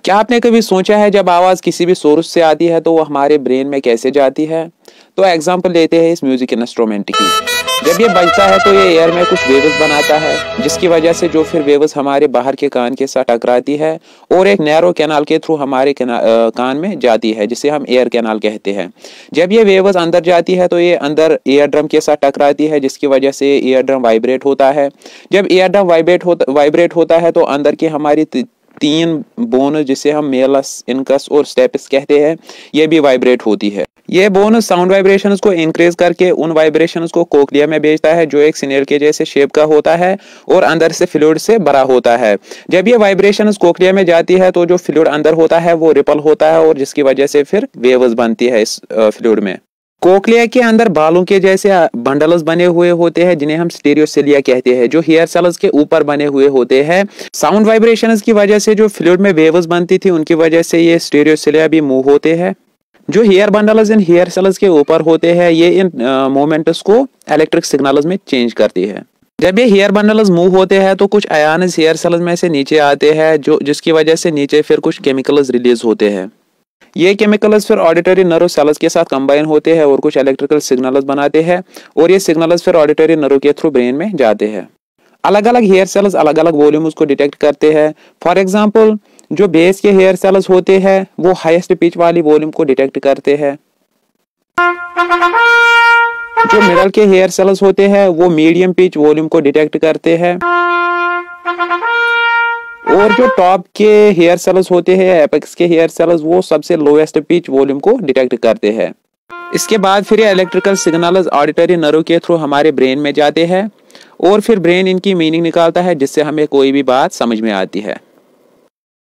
क्या आपने कभी सोचा है जब आवाज़ किसी भी सोर्स से आती है तो वो हमारे ब्रेन में कैसे जाती है? तो एग्जांपल लेते हैं इस म्यूजिक इंस्ट्रूमेंट की। जब ये बजता है तो ये एयर में कुछ वेव्स बनाता है, जिसकी वजह से जो फिर वेव्स हमारे बाहर के कान के साथ टकराती है और एक नैरो कैनाल के थ्रू हमारे कान में जाती है, जिसे हम एयर कैनाल कहते हैं। जब ये वेव्स अंदर जाती है तो ये अंदर ईयर ड्रम के साथ टकराती है, जिसकी वजह से ईयर ड्रम वाइब्रेट होता है। जब ईयर ड्रम वाइब्रेट होता है तो अंदर की हमारी तीन बोन, जिसे हम मेलस, इनकस और स्टेपिस कहते हैं, ये भी वाइब्रेट होती है। ये बोन साउंड वाइब्रेशंस को इंक्रीज करके उन वाइब्रेशंस को कोक्लिया में भेजता है, जो एक स्नेल के जैसे शेप का होता है और अंदर से फ्लूइड से भरा होता है। जब ये वाइब्रेशंस कोक्लिया में जाती है तो जो फ्लूइड अंदर होता है वो रिपल होता है, और जिसकी वजह से फिर वेव्स बनती है इस फ्लूइड में। कोक्लिया के अंदर बालों के जैसे बंडल्स बने हुए होते हैं, जिन्हें हम स्टीरियोसिलिया कहते हैं, जो हेयर सेल्स के ऊपर बने हुए होते हैं। साउंड वाइब्रेशंस की वजह से जो फ्लूइड में वेव्स बनती थी, उनकी वजह से ये स्टीरियोसिलिया भी मूव होते हैं। जो हेयर बंडल्स इन हेयर सेल्स के ऊपर होते हैं, ये इन मोमेंट्स को इलेक्ट्रिक सिग्नल्स में चेंज करती है। जब ये हेयर बंडल्स मूव होते हैं तो कुछ आयन्स हेयर सेल्स में से नीचे आते हैं, जिसकी वजह से नीचे फिर कुछ केमिकल्स रिलीज होते हैं। ये केमिकल्स फिर ऑडिटरी नर्व सेल्स के साथ कंबाइन होते हैं और कुछ इलेक्ट्रिकल सिग्नल्स बनाते हैं, और ये सिग्नल्स फिर ऑडिटरी नर्व के थ्रू ब्रेन में जाते हैं। अलग अलग हेयर सेल्स अलग अलग वॉल्यूम्स को डिटेक्ट करते हैं। फॉर एग्जांपल, जो बेस के हेयर सेल्स होते हैं वो हाईएस्ट पिच वाली वॉल्यूम को डिटेक्ट करते हैं। जो मिडल के हेयर सेल्स होते हैं वो मीडियम पिच वॉल्यूम को डिटेक्ट करते हैं, और जो टॉप के हेयर सेल्स होते हैं, एपेक्स के हेयर सेल्स, वो सबसे लोएस्ट पिच वॉल्यूम को डिटेक्ट करते हैं। इसके बाद फिर ये इलेक्ट्रिकल सिग्नल्स ऑडिटरी नर्व के थ्रू हमारे ब्रेन में जाते हैं, और फिर ब्रेन इनकी मीनिंग निकालता है, जिससे हमें कोई भी बात समझ में आती है।